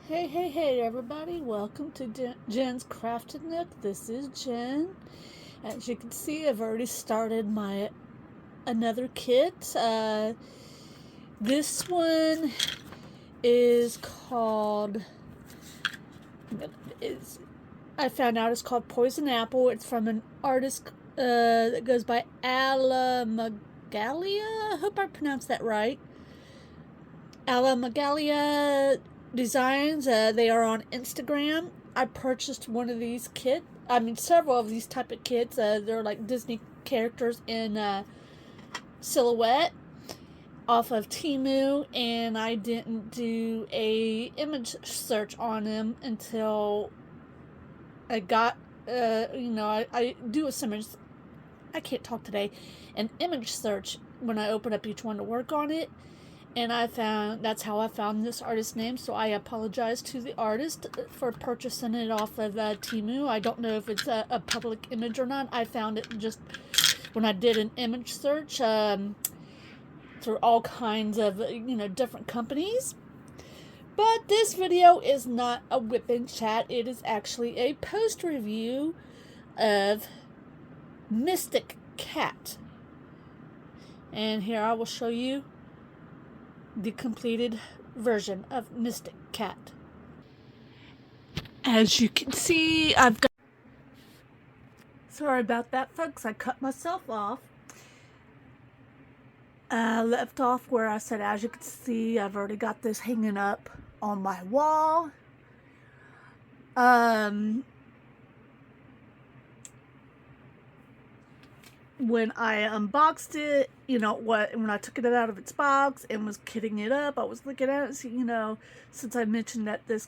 Hey, everybody. Welcome to Jen's Crafted Nook. This is Jen. As you can see, I've already started my another kit. This one is called, I found out it's called Poison Apple. It's from an artist that goes by Alamagalia. I hope I pronounced that right. Alamagalia Designs. They are on Instagram. I purchased one of these several of these type of kits. They're like Disney characters in silhouette off of Temu, and I didn't do a image search on them until I got, I do a image. I can't talk today. An image search when I open up each one to work on it. And that's how I found this artist's name, so I apologize to the artist for purchasing it off of Temu. I don't know if it's a public image or not. I found it just when I did an image search through all kinds of, different companies. But this video is not a whip and chat. It is actually a post review of Mystic Cat. And here I will show you the completed version of Mystic Cat. As you can see, I've got... Sorry about that, folks. I cut myself off. I left off where I said, as you can see, I've already got this hanging up on my wall. When I unboxed it, when I took it out of its box and was kitting it up, I was looking at it, since I mentioned that this,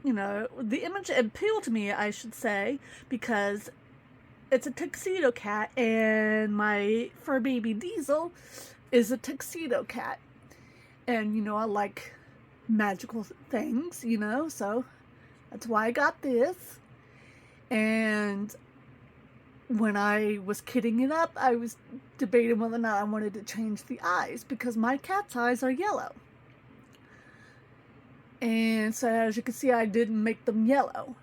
the image appealed to me, I should say, because it's a tuxedo cat, and my fur baby Diesel is a tuxedo cat. And, I like magical things, so that's why I got this. And when I was kitting it up, I was debating whether or not I wanted to change the eyes, because my cat's eyes are yellow. And so, as you can see, I didn't make them yellow.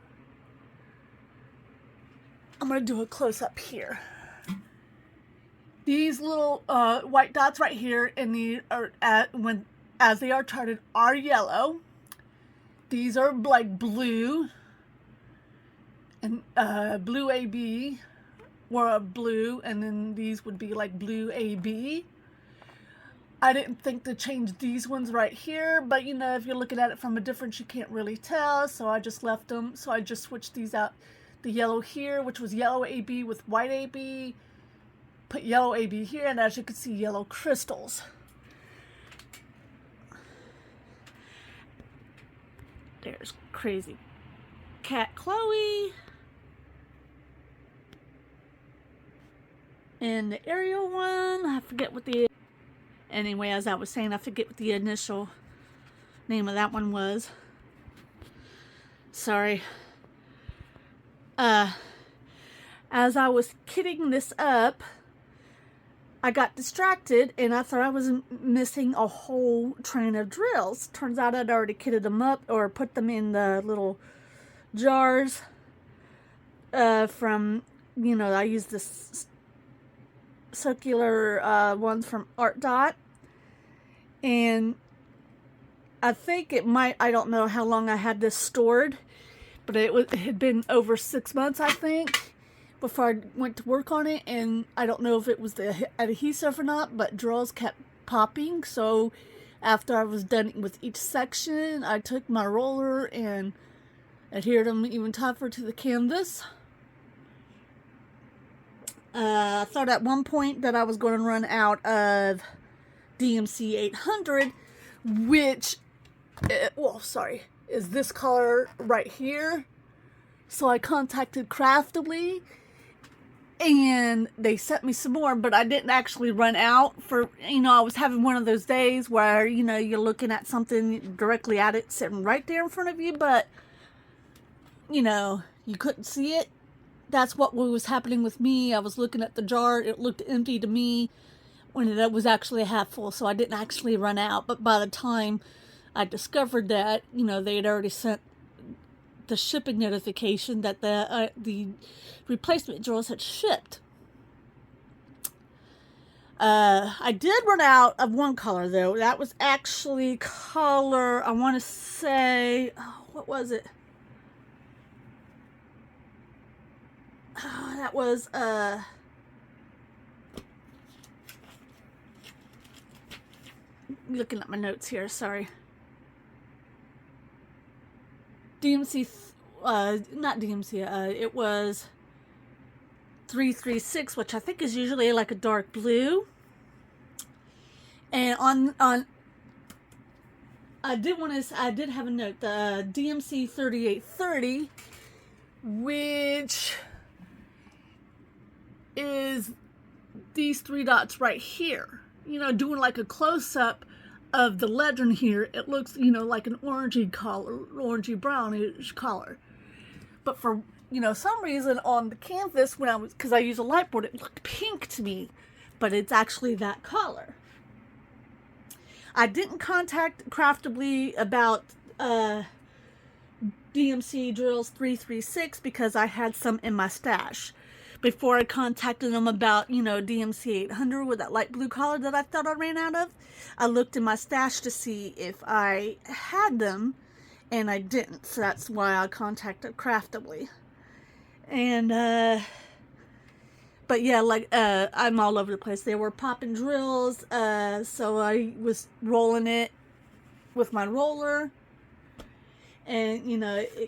I'm going to do a close-up here. These little white dots right here as they are charted, are yellow. These are like blue, and blue AB, or a blue, and then these would be like blue AB. I didn't think to change these ones right here, but if you're looking at it from a difference, you can't really tell, so I just left them. So I just switched these out. The yellow here, which was yellow AB with white AB, put yellow AB here, and as you can see, yellow crystals. There's Crazy Cat Chloe. And the Ariel one, I forget what anyway, as I was saying, I forget what the initial name of that one was. Sorry. As I was kitting this up, I got distracted, and I thought I was missing a whole train of drills. Turns out I'd already kitted them up, or put them in the little jars from, I used this circular ones from Art Dot, and I think I don't know how long I had this stored, but it had been over 6 months, I think, before I went to work on it. And I don't know if it was the adhesive or not, but drills kept popping. So after I was done with each section, I took my roller and adhered them even tougher to the canvas. I thought at one point that I was going to run out of DMC 800, which, is this color right here. So I contacted Craftibly, and they sent me some more, but I didn't actually run out for, I was having one of those days where, you're looking at something directly at it, sitting right there in front of you, but, you couldn't see it. That's what was happening with me. I was looking at the jar. It looked empty to me when it was actually half full, so I didn't actually run out. But by the time I discovered that, they had already sent the shipping notification that the replacement drills had shipped. I did run out of one color, though. That was actually color, I want to say, what was it? That was, looking at my notes here, sorry. DMC, not DMC, it was 336, which I think is usually like a dark blue. And on I did have a note, the DMC 3830, which is these 3 dots right here. Doing like a close-up of the legend here, it looks, like an orangey color, orangey brownish color. But for, some reason on the canvas, because I use a light board, it looked pink to me, but it's actually that color. I didn't contact Craftibly about DMC drills 336 because I had some in my stash. Before I contacted them about, DMC 800 with that light blue color that I thought I ran out of, I looked in my stash to see if I had them, and I didn't. So that's why I contacted Craftibly. And, but yeah, I'm all over the place. They were popping drills, so I was rolling it with my roller. And,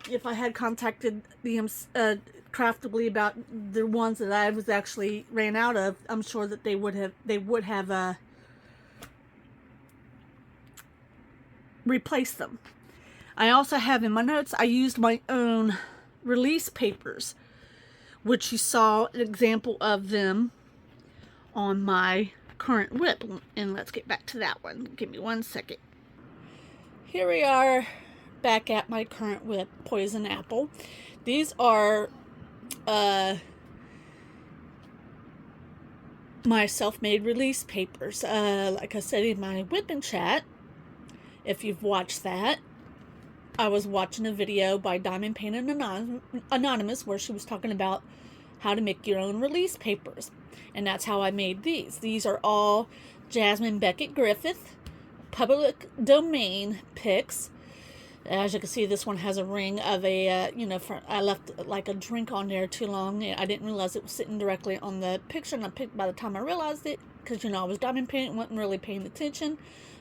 if I had contacted the Craftibly about the ones that I was actually ran out of, I'm sure that they would have replaced them. I also have in my notes, I used my own release papers, which you saw an example of them on my current whip. And let's get back to that one. Give me 1 second. Here we are back at my current whip, Poison Apple. These are my self-made release papers. Like I said in my whipping chat, if you've watched that, I was watching a video by Diamond Painted Anonymous where she was talking about how to make your own release papers. And that's how I made these. These are all Jasmine Beckett Griffith public domain pics. As you can see, this one has a ring of a, I left like a drink on there too long. I didn't realize it was sitting directly on the picture. And by the time I realized it, because, I was diamond painting, wasn't really paying attention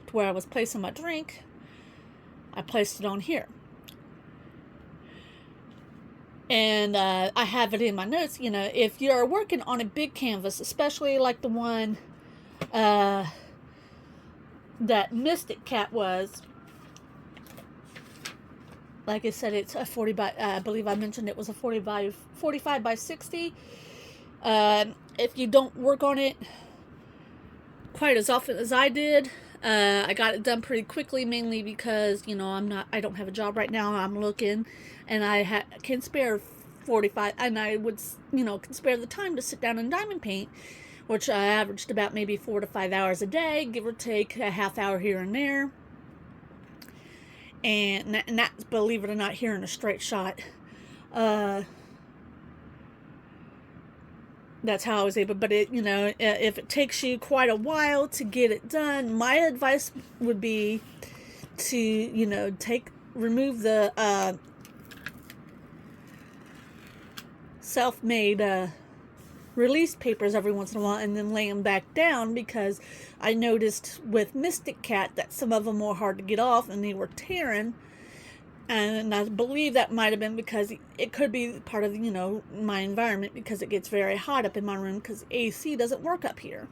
to where I was placing my drink, I placed it on here. And I have it in my notes, if you're working on a big canvas, especially like the one that Mystic Cat was, like I said, it's a 40 by, I believe I mentioned it was a 45 by 60. If you don't work on it quite as often as I did, I got it done pretty quickly, mainly because, I don't have a job right now. I'm looking, and I can spare 45, and I would, can spare the time to sit down and diamond paint, which I averaged about maybe 4 to 5 hours a day, give or take a half hour here and there. And that's, believe it or not, here in a straight shot. That's how I was able, but it, if it takes you quite a while to get it done, my advice would be to, remove the self-made release papers every once in a while and then lay them back down, because I noticed with Mystic Cat that some of them were hard to get off and they were tearing. And I believe that might have been because it could be part of, my environment, because it gets very hot up in my room because AC doesn't work up here.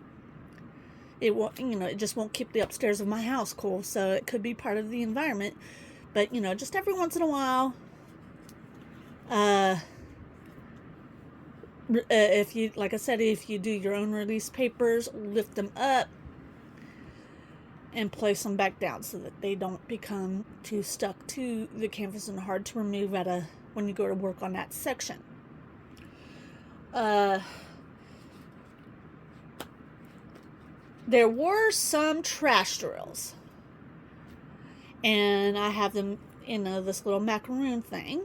It won't, it just won't keep the upstairs of my house cool. So it could be part of the environment. But, just every once in a while, if you, like I said, if you do your own release papers, lift them up and place them back down so that they don't become too stuck to the canvas and hard to remove when you go to work on that section. There were some trash drills, and I have them in this little macaroon thing.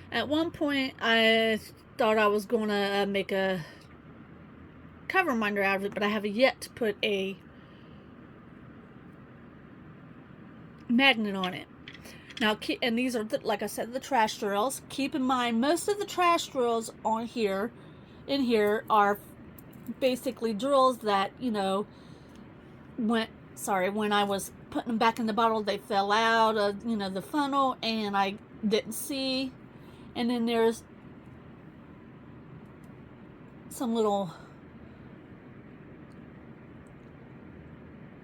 At one point, I thought I was going to make a cover minder out of it, but I have yet to put a magnet on it. Now, and these are, like I said, the trash drills. Keep in mind, most of the trash drills on here, in here, are basically drills that, you know, when I was putting them back in the bottle, they fell out of, you know, the funnel, and I didn't see. And then there's some little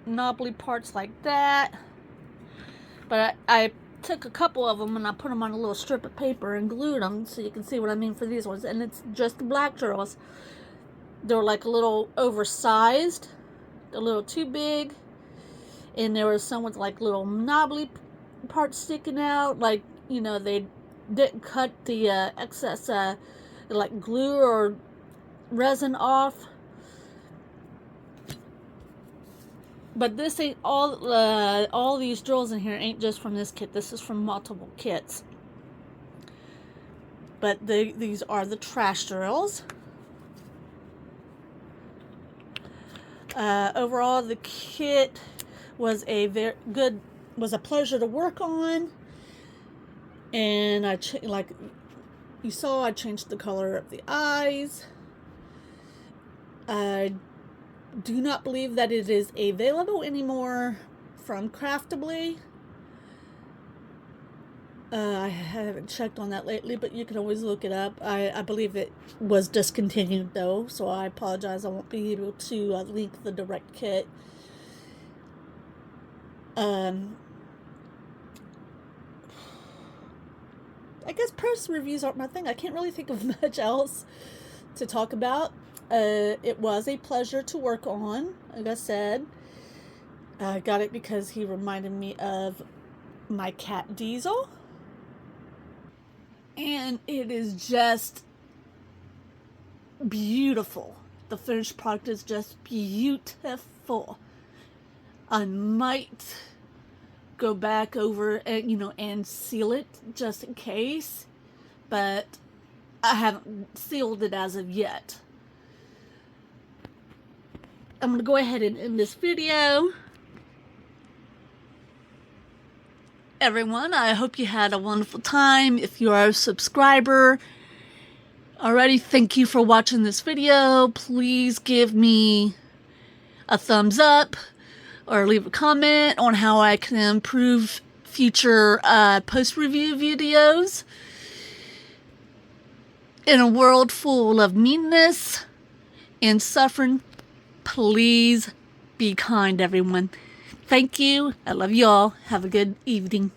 knobbly parts like that. But I took a couple of them and I put them on a little strip of paper and glued them so you can see what I mean for these ones. And it's just the black drills. They're like a little oversized, a little too big. And there was some with like little knobbly parts sticking out. Like, you know, they didn't cut the excess like glue or resin off. But this ain't all these drills in here ain't just from this kit. This is from multiple kits. But these are the trash drills. Overall, the kit was a pleasure to work on. And like you saw, I changed the color of the eyes. I do not believe that it is available anymore from Craftibly. I haven't checked on that lately, but you can always look it up. I believe it was discontinued though, so I apologize. I won't be able to link the direct kit. I guess post reviews aren't my thing. I can't really think of much else to talk about. It was a pleasure to work on, like I said. I got it because he reminded me of my cat Diesel. And it is just beautiful. The finished product is just beautiful. I might go back over and, you know, and seal it just in case, but I haven't sealed it as of yet. I'm going to go ahead and end this video. Everyone, I hope you had a wonderful time. If you are a subscriber already, thank you for watching this video. Please give me a thumbs up or leave a comment on how I can improve future post-review videos. In a world full of meanness and suffering, please be kind, everyone. Thank you. I love you all. Have a good evening.